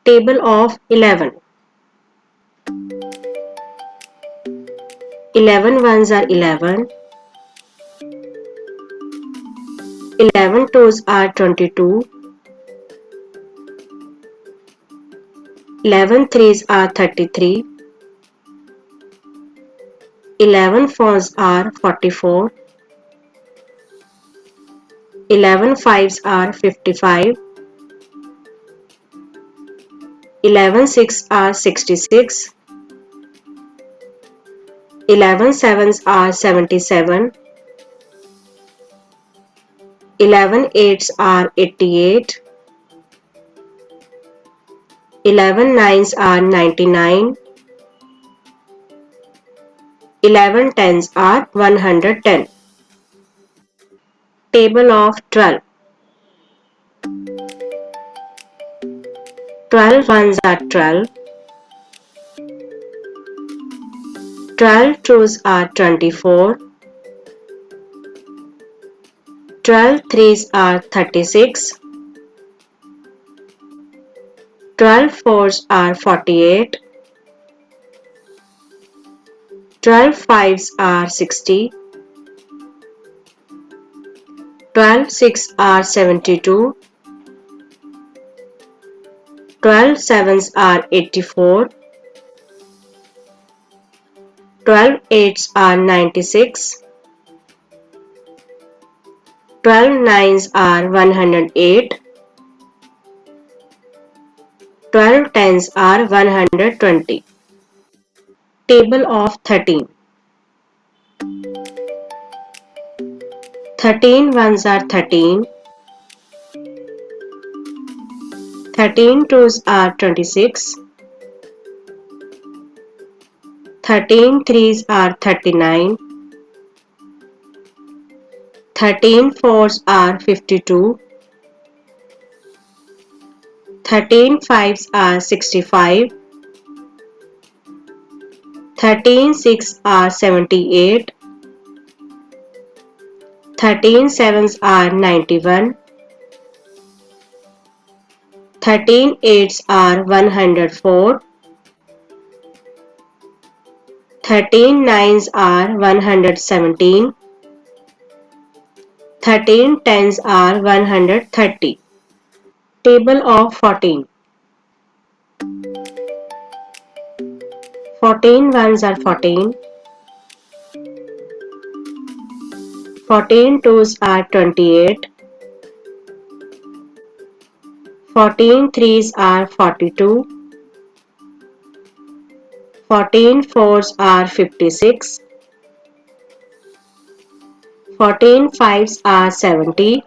Table of 11. 11 ones are 11. 11 twos are 22. 11 threes are 33. 11 fours are 44. 11 fives are 55. 11 six are 66. 11 sevens are 77. 11 eights are 88. 11 nines are 99. 11 tens are 110. Table of 12. 12 ones are 12. 12 twos are 24. 12 threes are 36. 12 fours are 48. 12 fives are 60. 12 six are 72. 12 sevens are 84. 12 eights are 96. 12 nines are 108. 12 tens are 120. Table of 13. 13 ones are 13. 13 twos are 26. 13 threes are 39. 13 fours are 52. 13 fives are 65. 13 six are 78. 13 sevens are 91. 13 eights are 104. 13 nines are 117. 13 tens are 130. Table of 14. 14 ones are 14. 14 twos are 28. 14 threes are 42. 14 fours are 56. 14 fives are 70.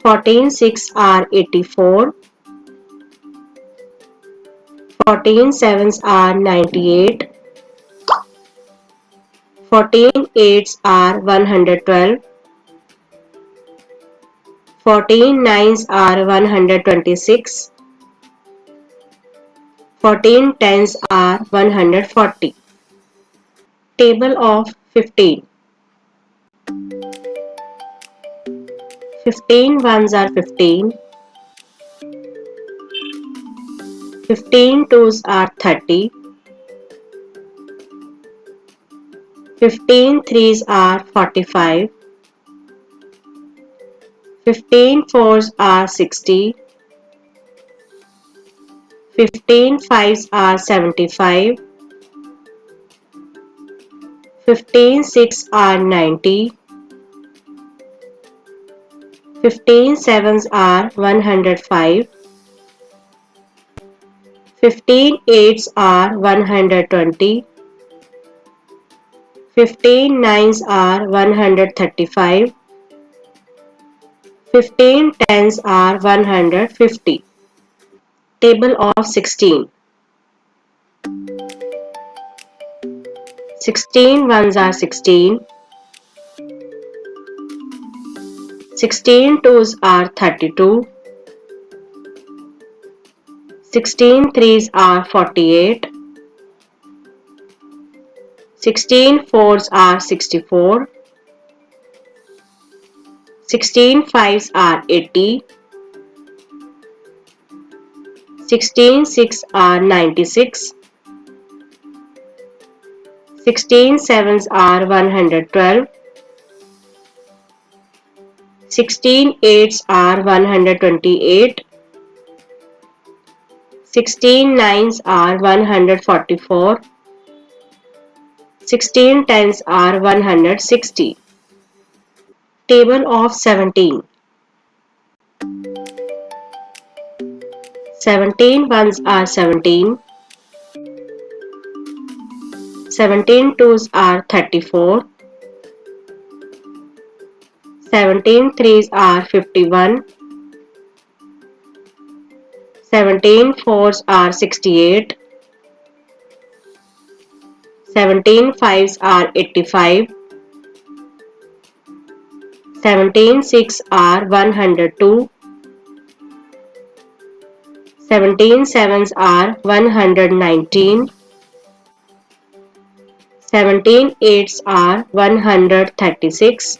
14 six are 84. 14 sevens are 98. 14 eights are 112. 14 nines are 126. 14 tens are 140. Table of 15. 15 ones are 15. 15 twos are 30. 15 threes are 45. 15 fours are 60. 15 fives are 75. 15 six are 90. 15 sevens are 105. 15 eights are 120. 15 nines are 135. 15 tens are 150. Table of 16. 16 ones are 16. 16 twos are 32. 16 threes are 48. 16 fours are 64. 16 fives are 80. 16 6 are 96. 16 sevens are 112. 16 eights are 128. 16 nines are 144. 16 tens are 160. Table of 17. 17 ones are 17. 17 twos are 34. 17 threes are 51. 17 fours are 68. 17 fives are 85. 17 six are 102. 17 sevens are 119. 17 eights are 136.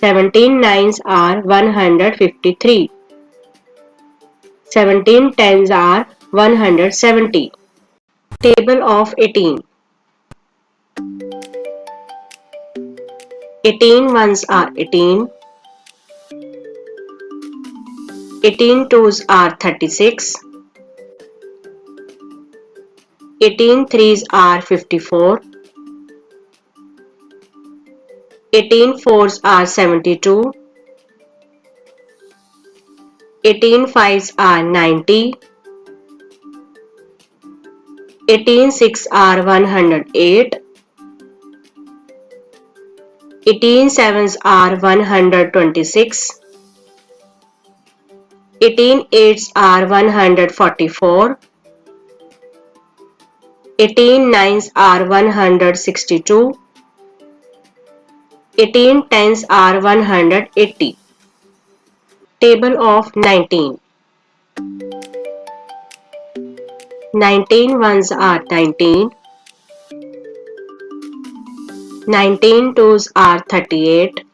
17 nines are 153. 17 tens are 170. Table of 18. 18 ones are 18. 18 twos are 36. 18 threes are 54. 18 fours are 72. 18 fives are 90. 18 six are 108. 18 sevens are 126. 18 eights are 144. 18 nines are 162. 18 tens are 180. Table of 19. 19 ones are 19. 19 twos are 38.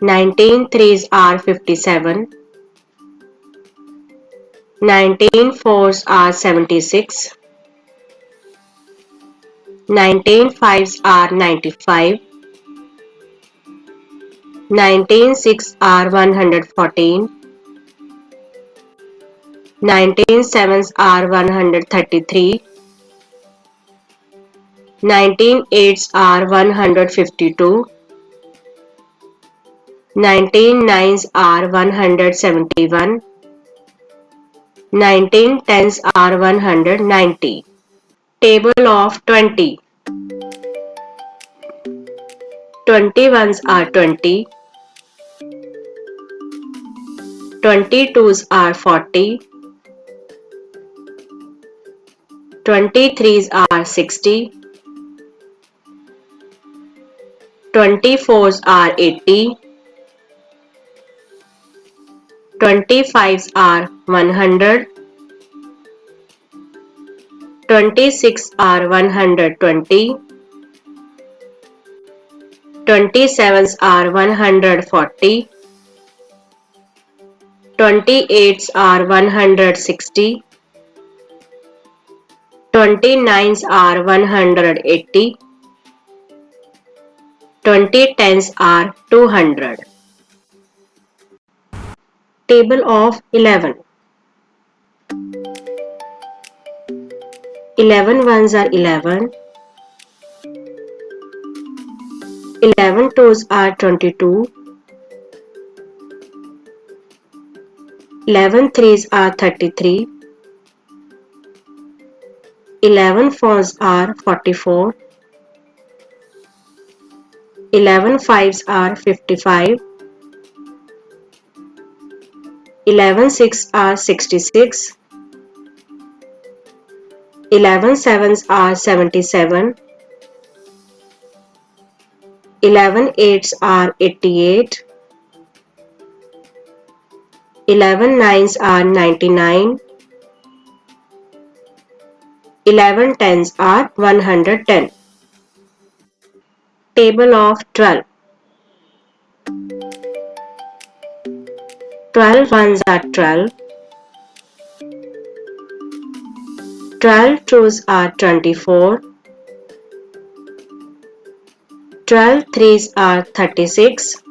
19 threes are 57. 19 fours are 76. 19 fives are 95. 19 six are 114. 19 sevens are 133. 19 eights are 152. 19 nines are 171. 19 tens are 190. Table of 20. 20 ones are 20. 20 twos are 40. 20 threes are 60. 20 fours are 80. 20 fives are 100. 26 are 120. 27s are 140. 28s are 160. 29s are 180. 2010s are 200. Table of 11. 11 ones are 11. 11 twos are 22. 11 threes are 33. 11 fours are 44. 11 fives are 55. 11 six are 66. 11 sevens are 77. 11 eights are 88. 11 nines are 99. 11 tens are 110. Table of 12. 12 ones are 12. 12 twos are 24. 12 threes are 36.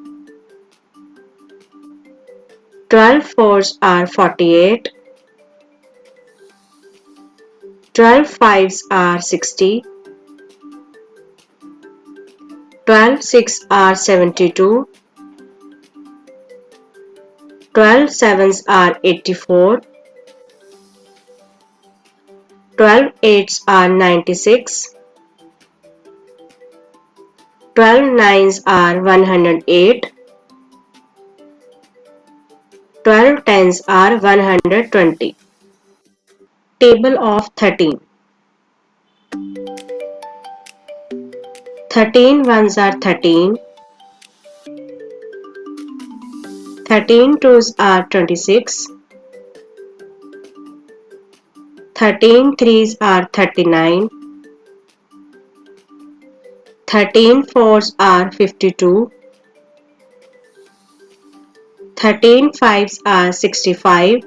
12 fours are 48. 12 fives are 60. 12 six are 72. 12 sevens are 84. 12 eights are 96. 12 nines are 108. 12 tens are 120. Table of 13. 13 ones are 13. 13 twos are 26. 13 threes are 39. 13 fours are 52. 13 fives are 65.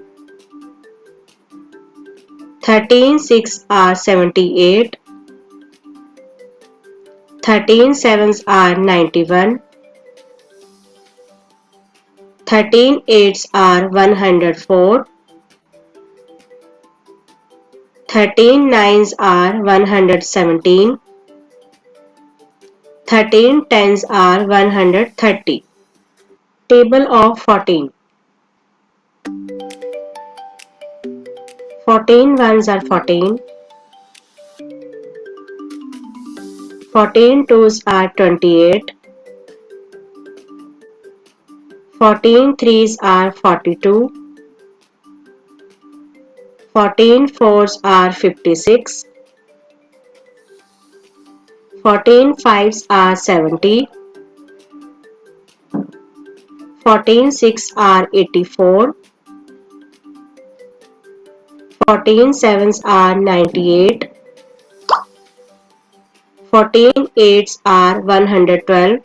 13 six are 78. 13 sevens are 91. 13 eights are 104. 13 nines are 117. 13 tens are 130. Table of 14. 14 ones are 14. 14 twos are 28. 14 threes are 42. 14 fours are 56. 14 fives are 70. 14 six are 84. 14 sevens are 98. 14 eights are 112.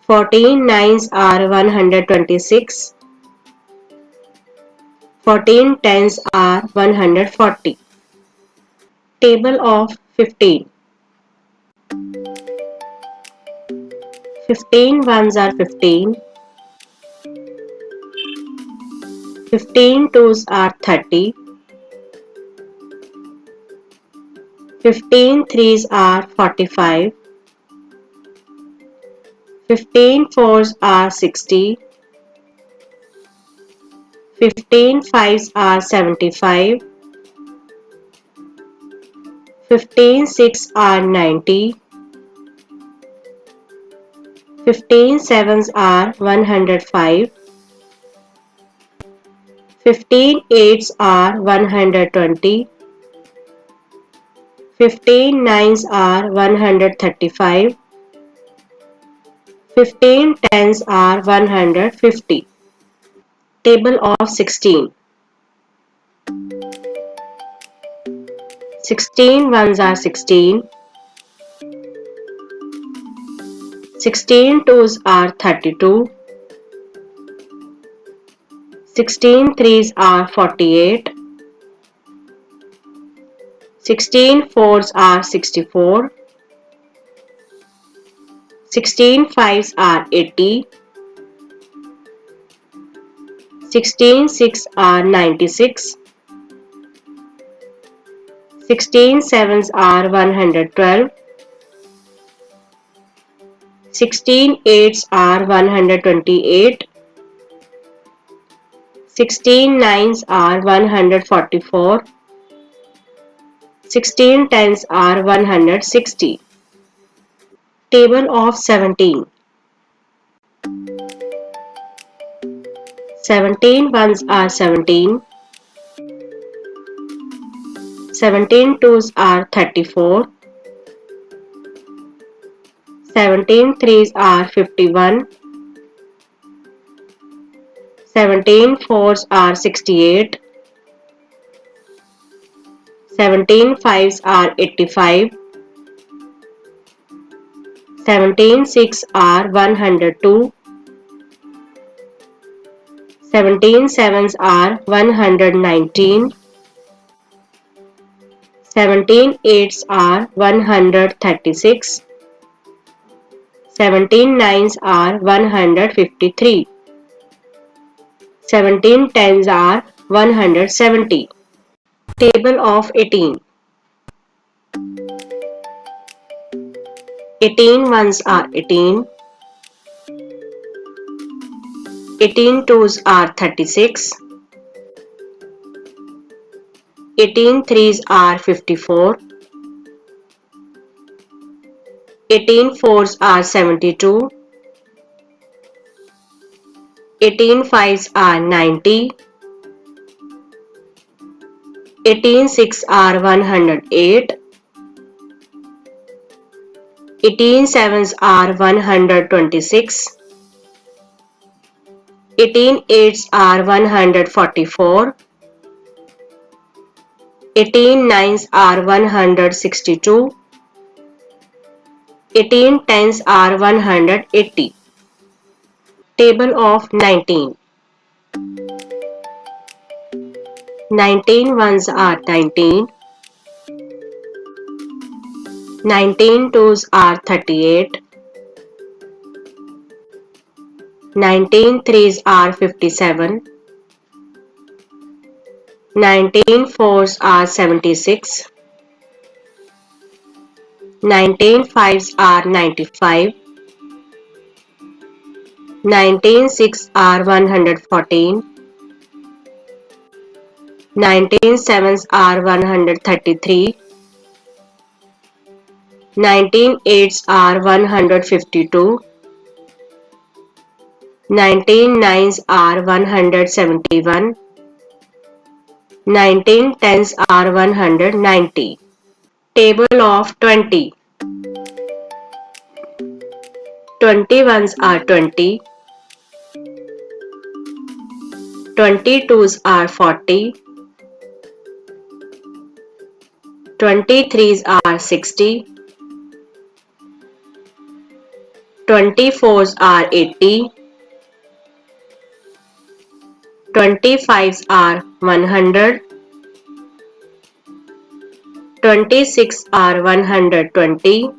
14 nines are 126. 14 tens are 140. Table of 15. 15 ones are 15. 15 twos are 30. 15 threes are 45. 15 fours are 60. 15 fives are 75. 15 six are 90. 15 sevens are 105. 15 eights are 120. 15 nines are 135. 15 tens are 150. Table of 16. 16 ones are 16. 16 twos are 32. 16 threes are 48. 16 fours are 64. 16 fives are 80. 16 six are 96. 16 sevens are 112. 16 eights are 128. 16 nines are 144. 16 tens are 160. Table of 17. 17 ones are 17. 17 twos are 34. 17 threes are 51. 17 fours are 68. 17 fives are 85. 17 six are 102. 17 sevens are 119. 17 eights are 136. 17 nines are 153. 17 tens are 170. Table of 18. 18 ones are 18. 18 twos are 36. 18 threes are 54. 18 fours are 72. 18 fives are 90. 18 six are 108. 18 sevens are 126. 18 eights are 144. 18 nines are 162. 18 tens are 180. Table of 19. 19 ones are 19. 19 twos are 38. 19 threes are 57. 19 fours are 76. 19 fives are 95. 19 six are 114. 19 sevens are 133. 19 eights are 152. 19 nines are 171. 19 tens are 190. Table of 20. 20 ones are 20. 20 twos are 40. 20 threes are 60. 20 fours are 80. 20 fives are 100. 26 are 120.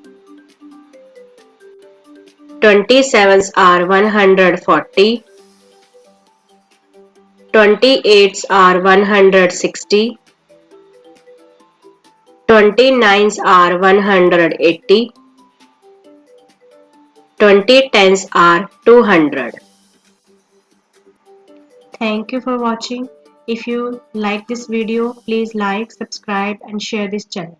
27s are 140. 28s are 160. 29s are 180. 2010s are 200. Thank you for watching. If you like this video, please like, subscribe and share this channel.